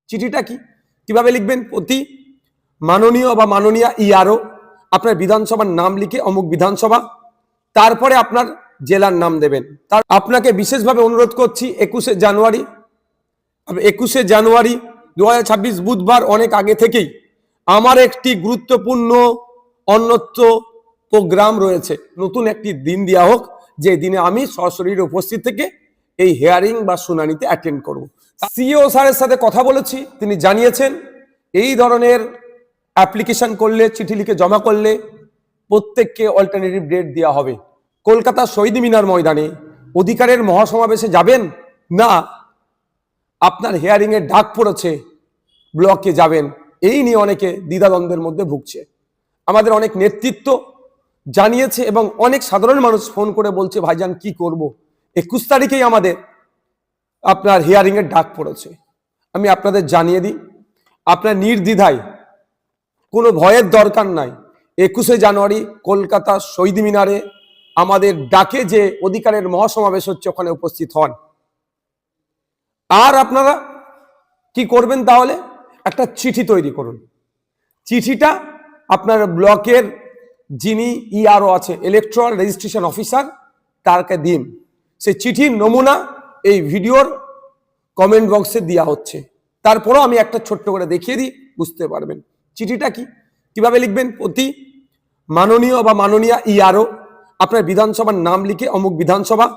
চিঠিটা কি কিভাবে লিখবেন? প্রতি মাননীয় বা মাননীয়া ইআরও আপনার বিধানসভার নাম লিখে অমুক বিধানসভা, তারপরে আপনার জেলার নাম দেবেন। তার আপনাকে বিশেষভাবে অনুরোধ করছি 21শে জানুয়ারি 2026 বুধবার অনেক আগে থেকেই আমার একটি গুরুত্বপূর্ণ অন্যত্র প্রোগ্রাম রয়েছে। নতুন একটি দিন দেওয়া হোক যে দিনে আমি সশরীরে উপস্থিত থেকে এই হিয়ারিং বা শুনানিতে অ্যাটেন্ড করব। সিইও স্যারের সাথে কথা বলেছি, তিনি জানিয়েছেন এই ধরনের অ্যাপ্লিকেশন করলে, চিঠি লিখে জমা করলে প্রত্যেককে অল্টারনেটিভ ডেট দেওয়া হবে। কলকাতা শহীদ মিনার ময়দানে অধিকারের মহাসমাবেশে যাবেন না আপনার হিয়ারিং এর ডাক পড়েছে ব্লকে যাবেন, এই নিয়ে অনেকে দ্বিধাদ্বন্দ্বের মধ্যে ভুগছে। আমাদের অনেক নেতৃত্ব জানিয়েছে এবং অনেক সাধারণ মানুষ ফোন করে বলছে ভাইজান কি করব, 21 তারিখেই আমাদের আপনার হিয়ারিং এর ডাক পড়েছে। আমি আপনাদের জানিয়ে দিই, আপনার নির্দ্বিধায়, কোনো ভয়ের দরকার নাই। 21শে জানুয়ারি কলকাতা শহীদ মিনারে আমাদের ডাকে যে অধিকারের মহাসমাবেশ হচ্ছে ওখানে উপস্থিত হন। আর আপনারা কি করবেন তাহলে? একটা চিঠি তৈরি করুন। চিঠিটা আপনার ব্লকের যিনি ইআরও আছে, ইলেকট্রাল রেজিস্ট্রেশন অফিসার, তারকে দিন। সেই চিঠির নমুনা এই ভিডিওর কমেন্ট বক্সে দেওয়া হচ্ছে। তারপরও আমি একটা ছোট্ট করে দেখিয়ে দিই, বুঝতে পারবেন। চিঠিটা কি কিভাবে লিখবেন? প্রতি মাননীয় বা মাননীয়া ইআরও আপনার বিধানসভার নাম লিখে অমুক বিধানসভা,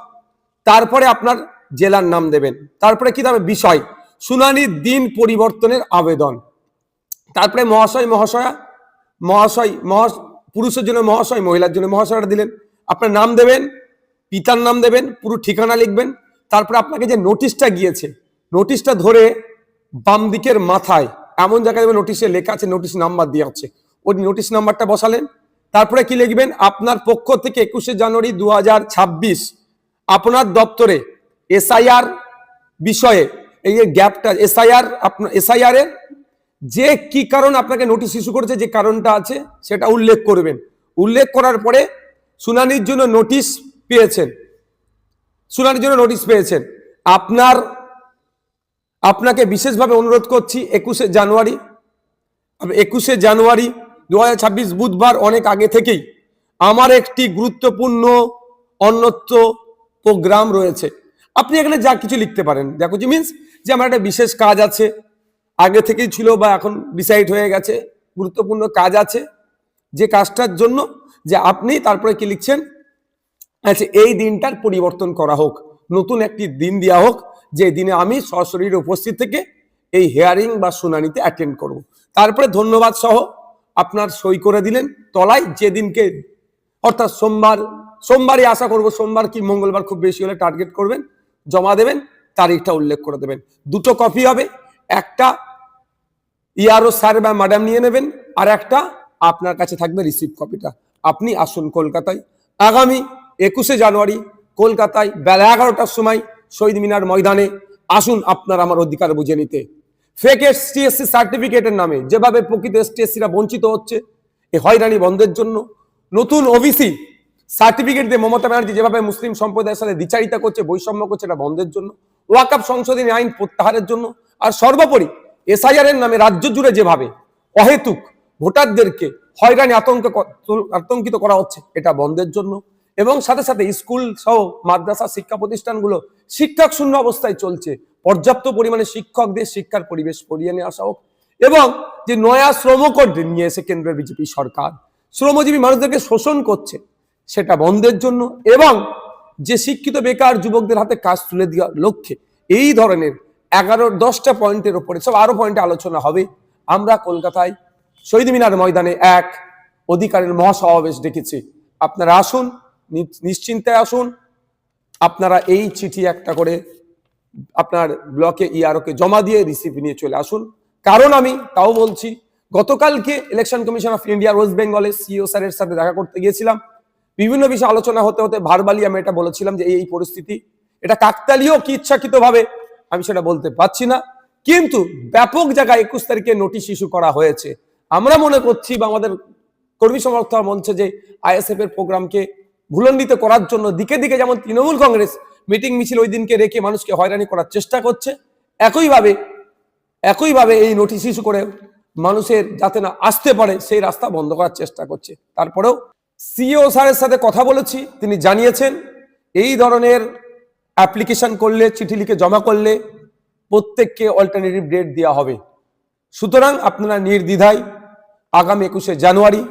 তারপরে আপনার জেলার নাম দেবেন। তারপরে কি দেবে? বিষয় শুনানির দিন পরিবর্তনের আবেদন। তারপরে মহাশয় মহাশয়া, পুরুষের জন্য মহাশয়, মহিলার জন্য মহাশয়টা দিলেন। আপনার নাম দেবেন, পিতার নাম দেবেন, পুরো ঠিকানা লিখবেন। তারপরে আপনাকে যে নোটিশটা গিয়েছে, নোটিশটা ধরে বাম দিকের মাথায় এমন জায়গায় দেবেন, নোটিশে লেখা আছে, নোটিশ নাম্বার দেওয়া আছে, ওই নোটিশ নাম্বারটা বসালেন। তারপরে কি লিখবেন? আপনার পক্ষ থেকে 21শে জানুয়ারি 2026 আপনার দপ্তরে এসআইআর বিষয়ে, এই যে গ্যাপটা, এসআইআর এর যে কি কারণ আপনাকে নোটিশ ইস্যু করেছে, যে কারণটা আছে সেটা উল্লেখ করবেন। উল্লেখ করার পরে শুনানির জন্য নোটিশ পেয়েছেন, আপনাকে বিশেষভাবে অনুরোধ করছি 21শে জানুয়ারি 2026 বুধবার অনেক আগে থেকেই আমার একটি গুরুত্বপূর্ণ অন্যত্র প্রোগ্রাম রয়েছে। আপনি এখানে যা কিছু লিখতে পারেন, দেখো যে মিনস যে আমার একটা বিশেষ কাজ আছে, আগে থেকেই ছিল বা এখন ডিসাইড হয়ে গেছে, গুরুত্বপূর্ণ কাজ আছে, যে কাজটার জন্য যে আপনি তারপরে কি লিখছেন, আচ্ছা এই দিনটার পরিবর্তন করা হোক, নতুন একটি দিন দেওয়া হোক যে দিনে আমি সশরীরে উপস্থিত থেকে এই হিয়ারিং বা শুনানিতে অ্যাটেন্ড করব। তারপরে ধন্যবাদ সহ আপনার সই করে দিলেন তলায়, যেদিনকে অর্থাৎ সোমবারই আশা করব, সোমবার কি মঙ্গলবার খুব বেশি হলে টার্গেট করবেন, জমা দেবেন, তারিখটা উল্লেখ করে দেবেন। দুটো কপি হবে, একটা ইআরও স্যার বা ম্যাডাম নিয়ে নেবেন, আর একটা আপনার কাছে থাকবে রিসিভ কপিটা। আপনি আসুন কলকাতায় আগামী 21শে জানুয়ারি কলকাতায় বেলা 11টার সময় শহীদ মিনার ময়দানে আসুন আপনার আমার অধিকার বুঝে নিতে। ফেক এসটিএসসি সার্টিফিকেটের নামে যেভাবে প্রকৃত এসটিএসসিরা বঞ্চিত হচ্ছে, এই হয়রানি বন্ধের জন্য, নতুন ওবিসি সার্টিফিকেট দিয়ে মমতা ব্যানার্জি যেভাবে মুসলিম সম্প্রদায়ের সাথে দ্বিচারিতা করছে, বৈষম্য করছে, এটা বন্ধের জন্য, ওয়াকফ সংশোধনী আইন প্রত্যাহারের জন্য, আর সর্বোপরি এসআইআর এর নামে রাজ্য জুড়ে যেভাবে অহেতুক ভোটারদেরকে হয়রানি আতঙ্কিত করা হচ্ছে, এটা বন্ধের জন্য, এবং সাথে সাথে স্কুল সহ মাদ্রাসা শিক্ষা প্রতিষ্ঠানগুলো শিক্ষক শূন্য অবস্থায় চলছে, পর্যাপ্ত পরিমাণে শিক্ষকদের শিক্ষার পরিবেশ করিয়ে নিয়ে আসা হোক, এবং যে নয়া শ্রম কোড নিয়ে এসে কেন্দ্রের বিজেপি সরকার শ্রমজীবী মানুষদেরকে শোষণ করছে, সেটা বন্ধের জন্য, এবং যে শিক্ষিত বেকার যুবকদের হাতে কাজ তুলে দেওয়ার লক্ষ্যে এই ধরনের 10টা পয়েন্টের উপরে সব আরো পয়েন্টে আলোচনা হবে। আমরা কলকাতায় শহীদ মিনার ময়দানে এক অধিকারের মহাসমাবেশ ডেকেছি। আপনারা আসুন, নিশ্চিন্তে আসুন। আপনারা এই চিঠি একটা করে আপনার ব্লকে ইআরওকে জমা দিয়ে রিসিভ নিয়ে চলে আসুন। কারণ আমি তাও বলছি, গতকালকে election commission of India West বেঙ্গলের সিইও স্যারের সাথে দেখা করতে গিয়েছিলাম। বিভিন্ন বিষয়ে আলোচনা হতে হতে ভার্বালি আমি এটা বলেছিলাম যে এই পরিস্থিতি, এটা কাকতালীয় কি ইচ্ছাকৃত ভাবে আমি সেটা বলতে পারছি না, কিন্তু ব্যাপক জায়গায় 21 তারিখে নোটিশ ইস্যু করা হয়েছে। আমরা মনে করছি বা আমাদের কর্মী সমর্থক মঞ্চে যে আইএসএফ এর প্রোগ্রামকে ভুলণ্ডিত করার জন্য দিকে দিকে যেমন তৃণমূল কংগ্রেস মিটিং মিছিল ওই দিনকে রেখে মানুষকে হয়রানি করার চেষ্টা করছে, একইভাবে একইভাবে এই নোটিশ ইস্যু করে মানুষের যাতে না আসতে পারে সেই রাস্তা বন্ধ করার চেষ্টা করছে। তারপরেও সিইও স্যারের সাথে কথা বলেছি, তিনি জানিয়েছেন এই ধরনের অ্যাপ্লিকেশন করলে, চিঠি লিখে জমা করলে প্রত্যেককে অল্টারনেটিভ ডেট দেওয়া হবে। সুতরাং আপনারা নির্দ্বিধায় আগামী 21শে জানুয়ারি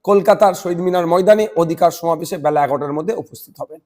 কলকাতার শহীদ মিনার ময়দানে অধিকার সমাবেশে বেলা 11টার মধ্যে উপস্থিত হবেন।